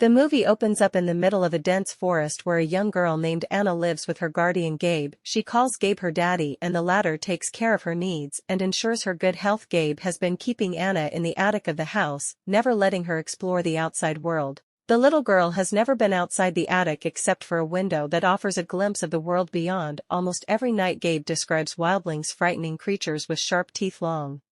The movie opens up in the middle of a dense forest where a young girl named Anna lives with her guardian Gabe. She calls Gabe her daddy and the latter takes care of her needs and ensures her good health. Gabe has been keeping Anna in the attic of the house, never letting her explore the outside world. The little girl has never been outside the attic except for a window that offers a glimpse of the world beyond. Almost every night Gabe describes wildlings, frightening creatures with sharp teeth, long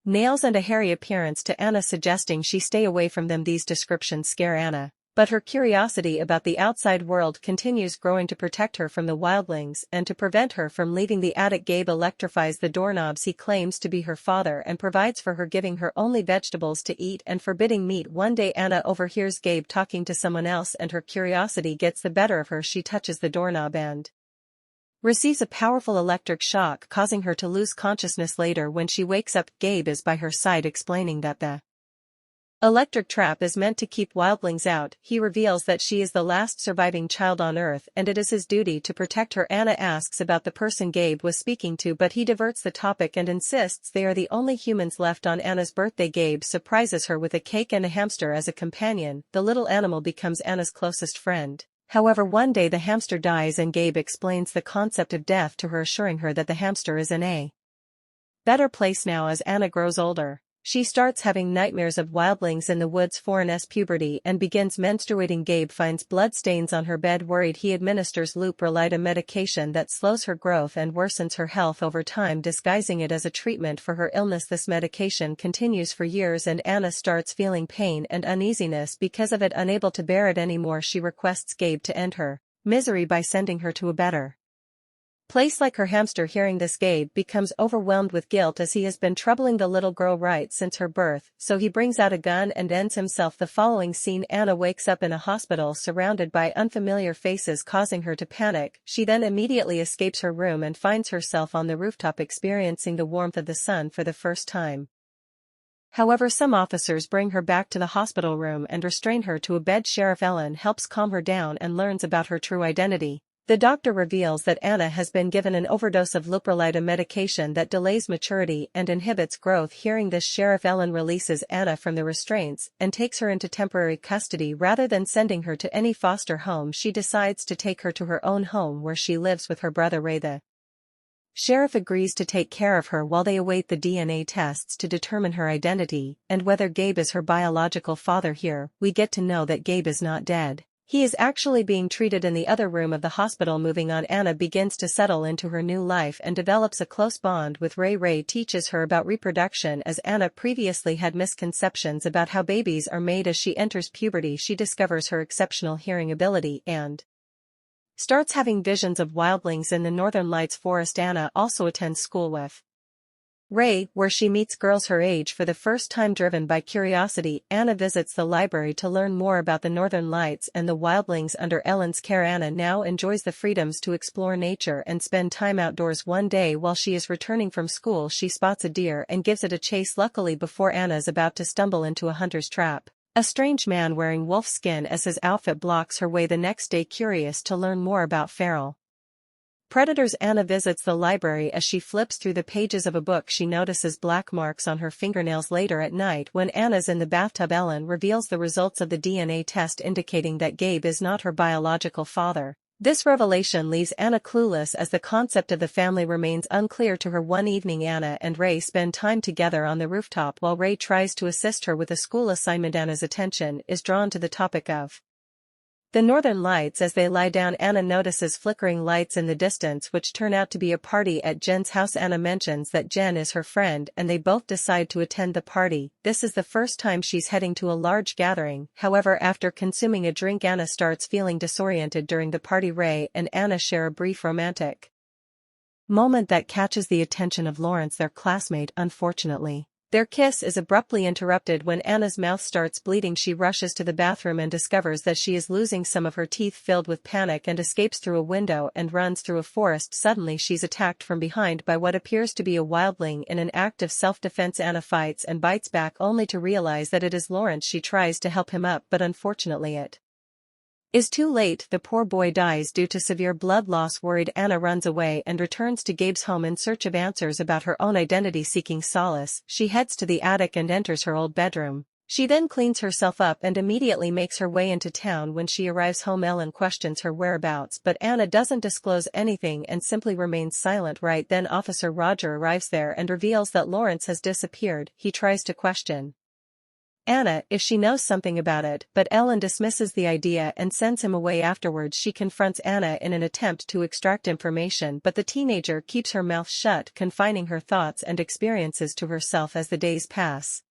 nails and a hairy appearance to Anna, suggesting she stay away from them. These descriptions scare Anna, but her curiosity about the outside world continues growing to protect her from the wildlings and to prevent her from leaving the attic. Gabe electrifies the doorknobs he claims to be her father and provides for her, giving her only vegetables to eat and forbidding meat. One day Anna overhears Gabe talking to someone else and her curiosity gets the better of her. She touches the doorknob and receives a powerful electric shock, causing her to lose consciousness. Later, when she wakes up, Gabe is by her side explaining that the electric trap is meant to keep wildlings out. He reveals that she is the last surviving child on Earth and it is his duty to protect her. Anna asks about the person Gabe was speaking to, but he diverts the topic and insists they are the only humans left on Anna's birthday. Gabe surprises her with a cake and a hamster as a companion. The little animal becomes Anna's closest friend. However, one day the hamster dies and Gabe explains the concept of death to her, assuring her that the hamster is in a better place now. As Anna grows older, she starts having nightmares of wildlings in the woods. Foreign's puberty and begins menstruating. Gabe finds blood stains on her bed. Worried, he administers Leuprolide, a medication that slows her growth and worsens her health over time, disguising it as a treatment for her illness. This medication continues for years and Anna starts feeling pain and uneasiness because of it. Unable to bear it anymore, she requests Gabe to end her misery by sending her to a better place like her hamster. Hearing this, Gabe becomes overwhelmed with guilt as he has been troubling the little girl right since her birth, so he brings out a gun and ends himself. The following scene: Anna wakes up in a hospital surrounded by unfamiliar faces, causing her to panic. She then immediately escapes her room and finds herself on the rooftop experiencing the warmth of the sun for the first time. However, some officers bring her back to the hospital room and restrain her to a bed. Sheriff Ellen helps calm her down and learns about her true identity. The doctor reveals that Anna has been given an overdose of Leuprolide, a medication that delays maturity and inhibits growth. Hearing this, Sheriff Ellen releases Anna from the restraints and takes her into temporary custody. Rather than sending her to any foster home, she decides to take her to her own home where she lives with her brother Ray. The sheriff agrees to take care of her while they await the DNA tests to determine her identity and whether Gabe is her biological father. Here, we get to know that Gabe is not dead. He is actually being treated in the other room of the hospital. Moving on, Anna begins to settle into her new life and develops a close bond with Ray. Ray teaches her about reproduction, as Anna previously had misconceptions about how babies are made. As she enters puberty, she discovers her exceptional hearing ability and starts having visions of wildlings in the Northern Lights forest. Anna also attends school with Ray, where she meets girls her age for the first time. Driven by curiosity, Anna visits the library to learn more about the Northern Lights and the wildlings under Ellen's care. Anna now enjoys the freedoms to explore nature and spend time outdoors. One day, while she is returning from school, she spots a deer and gives it a chase. Luckily, before Anna is about to stumble into a hunter's trap, a strange man wearing wolf skin as his outfit blocks her way. The next day, curious to learn more about feral predators, Anna visits the library. As she flips through the pages of a book, she notices black marks on her fingernails. Later at night, when Anna's in the bathtub, Ellen reveals the results of the DNA test, indicating that Gabe is not her biological father. This revelation leaves Anna clueless as the concept of the family remains unclear to her. One evening, Anna and Ray spend time together on the rooftop while Ray tries to assist her with a school assignment. Anna's attention is drawn to the topic of the Northern Lights. As they lie down, Anna notices flickering lights in the distance which turn out to be a party at Jen's house. Anna mentions that Jen is her friend and they both decide to attend the party. This is the first time she's heading to a large gathering. However, after consuming a drink, Anna starts feeling disoriented during the party. Ray and Anna share a brief romantic moment that catches the attention of Lawrence, their classmate. Unfortunately, their kiss is abruptly interrupted when Anna's mouth starts bleeding. She rushes to the bathroom and discovers that she is losing some of her teeth. Filled with panic, and escapes through a window and runs through a forest. Suddenly, she's attacked from behind by what appears to be a wildling. In an act of self-defense, Anna fights and bites back, only to realize that it is Lawrence. She tries to help him up, but unfortunately it is too late. The poor boy dies due to severe blood loss. Worried, Anna runs away and returns to Gabe's home in search of answers about her own identity. Seeking solace, she heads to the attic and enters her old bedroom. She then cleans herself up and immediately makes her way into town. When she arrives home, Ellen questions her whereabouts, but Anna doesn't disclose anything and simply remains silent. Right then Officer Roger arrives there and reveals that Lawrence has disappeared. He tries to question Anna if she knows something about it, but Ellen dismisses the idea and sends him away. Afterwards she confronts Anna in an attempt to extract information, but the teenager keeps her mouth shut, confining her thoughts and experiences to herself as the days pass.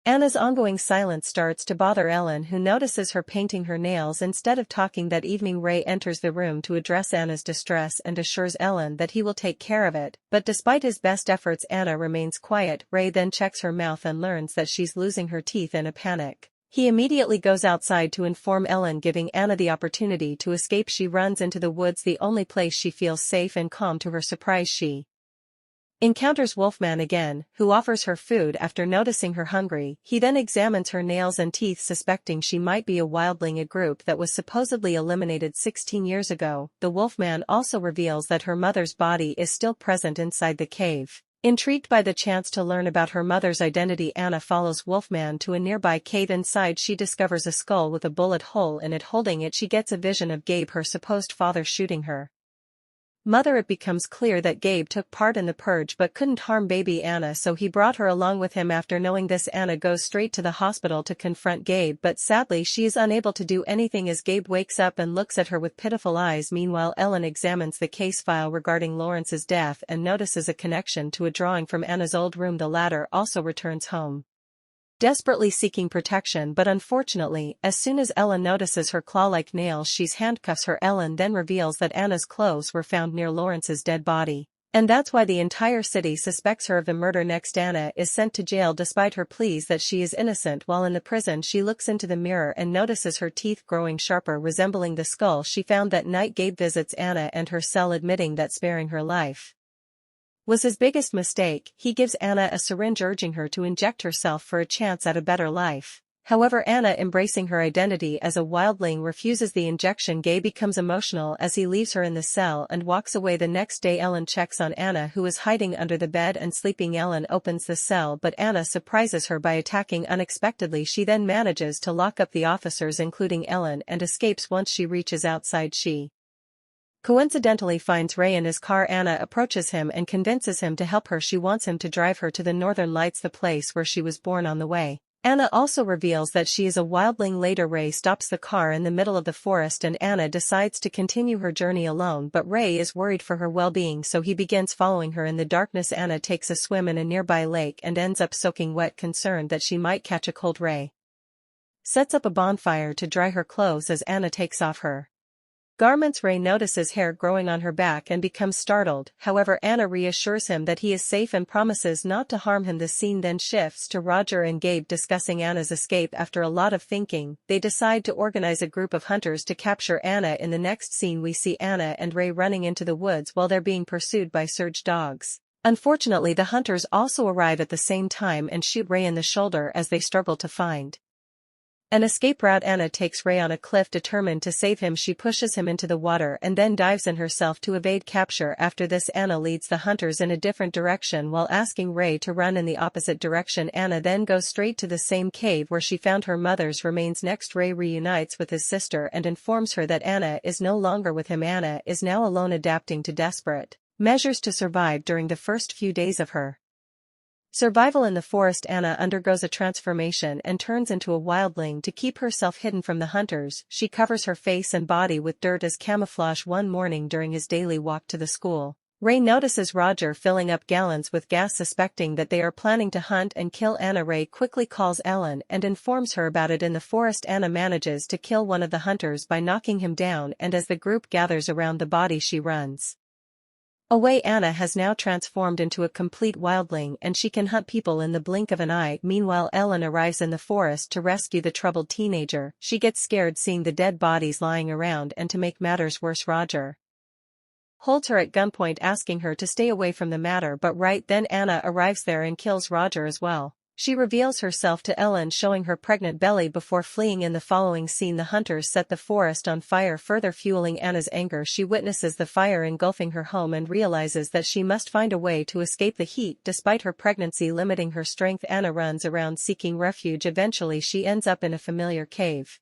Anna's ongoing silence starts to bother Ellen, who notices her painting her nails instead of talking. That evening Ray enters the room to address Anna's distress and assures Ellen that he will take care of it, but despite his best efforts Anna remains quiet. Ray then checks her mouth and learns that she's losing her teeth. In a panic, he immediately goes outside to inform Ellen, giving Anna the opportunity to escape. She runs into the woods, the only place she feels safe and calm. To her surprise, she encounters Wolfman again, who offers her food after noticing her hungry. He then examines her nails and teeth, suspecting she might be a wildling, a group that was supposedly eliminated 16 years ago. The Wolfman also reveals that her mother's body is still present inside the cave. Intrigued by the chance to learn about her mother's identity, Anna follows Wolfman to a nearby cave. Inside she discovers a skull with a bullet hole in it. Holding it, she gets a vision of Gabe, her supposed father, shooting her mother. It becomes clear that Gabe took part in the purge but couldn't harm baby Anna, so he brought her along with him. After knowing this, Anna goes straight to the hospital to confront Gabe, but sadly she is unable to do anything as Gabe wakes up and looks at her with pitiful eyes. Meanwhile, Ellen examines the case file regarding Lawrence's death and notices a connection to a drawing from Anna's old room. The latter also returns home, desperately seeking protection, but unfortunately, as soon as Ellen notices her claw-like nails, she handcuffs her. Ellen then reveals that Anna's clothes were found near Lawrence's dead body, and that's why the entire city suspects her of the murder. Next, Anna is sent to jail despite her pleas that she is innocent. While in the prison, she looks into the mirror and notices her teeth growing sharper, resembling the skull she found that night. Gabe visits Anna and her cell, admitting that sparing her life was his biggest mistake. He gives Anna a syringe, urging her to inject herself for a chance at a better life. However, Anna, embracing her identity as a wildling, refuses the injection. Gabe becomes emotional as he leaves her in the cell and walks away. The next day, Ellen checks on Anna, who is hiding under the bed and sleeping. Ellen opens the cell, but Anna surprises her by attacking unexpectedly. She then manages to lock up the officers, including Ellen, and escapes. Once she reaches outside, she coincidentally finds Ray in his car. Anna approaches him and convinces him to help her. She wants him to drive her to the Northern Lights, the place where she was born. On the way, Anna also reveals that she is a wildling. Later, Ray stops the car in the middle of the forest and Anna decides to continue her journey alone, but Ray is worried for her well-being, so he begins following her. In the darkness, Anna takes a swim in a nearby lake and ends up soaking wet. Concerned that she might catch a cold, Ray sets up a bonfire to dry her clothes. As Anna takes off her garments, Ray notices hair growing on her back and becomes startled. However, Anna reassures him that he is safe and promises not to harm him. The scene then shifts to Roger and Gabe discussing Anna's escape. After a lot of thinking, they decide to organize a group of hunters to capture Anna. In the next scene, we see Anna and Ray running into the woods while they're being pursued by Surge dogs. Unfortunately, the hunters also arrive at the same time and shoot Ray in the shoulder as they struggle to find an escape route. Anna takes Ray on a cliff. Determined to save him, she pushes him into the water and then dives in herself to evade capture. After this, Anna leads the hunters in a different direction while asking Ray to run in the opposite direction. Anna then goes straight to the same cave where she found her mother's remains. Next, Ray reunites with his sister and informs her that Anna is no longer with him. Anna is now alone, adapting to desperate measures to survive during the first few days of her survival in the forest. Anna undergoes a transformation and turns into a wildling to keep herself hidden from the hunters. She covers her face and body with dirt as camouflage. One morning during his daily walk to the school, Ray notices Roger filling up gallons with gas. Suspecting that they are planning to hunt and kill Anna, Ray quickly calls Ellen and informs her about it. In the forest, Anna manages to kill one of the hunters by knocking him down, and as the group gathers around the body, she runs away. Anna has now transformed into a complete wildling and she can hunt people in the blink of an eye. Meanwhile, Ellen arrives in the forest to rescue the troubled teenager. She gets scared seeing the dead bodies lying around, and to make matters worse, Roger holds her at gunpoint, asking her to stay away from the matter, but right then Anna arrives there and kills Roger as well. She reveals herself to Ellen, showing her pregnant belly before fleeing. In the following scene, the hunters set the forest on fire, further fueling Anna's anger. She witnesses the fire engulfing her home and realizes that she must find a way to escape the heat despite her pregnancy limiting her strength. Anna runs around seeking refuge. Eventually she ends up in a familiar cave,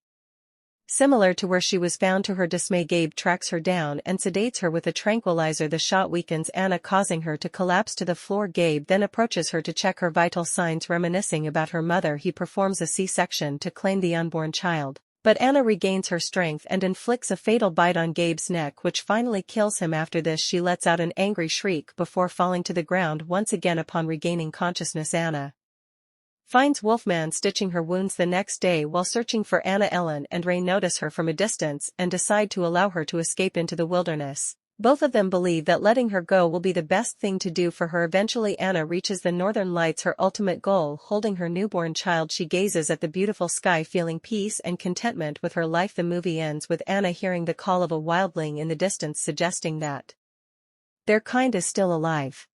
similar to where she was found. To her dismay, Gabe tracks her down and sedates her with a tranquilizer. The shot weakens Anna, causing her to collapse to the floor. Gabe then approaches her to check her vital signs. Reminiscing about her mother, he performs a C-section to claim the unborn child. But Anna regains her strength and inflicts a fatal bite on Gabe's neck, which finally kills him. After this, she lets out an angry shriek before falling to the ground once again. Upon regaining consciousness, Anna finds Wolfman stitching her wounds. The next day, while searching for Anna, Ellen and Ray notice her from a distance and decide to allow her to escape into the wilderness. Both of them believe that letting her go will be the best thing to do for her. Eventually, Anna reaches the northern lights, her ultimate goal. Holding her newborn child, she gazes at the beautiful sky, feeling peace and contentment with her life. The movie ends with Anna hearing the call of a wildling in the distance, suggesting that their kind is still alive.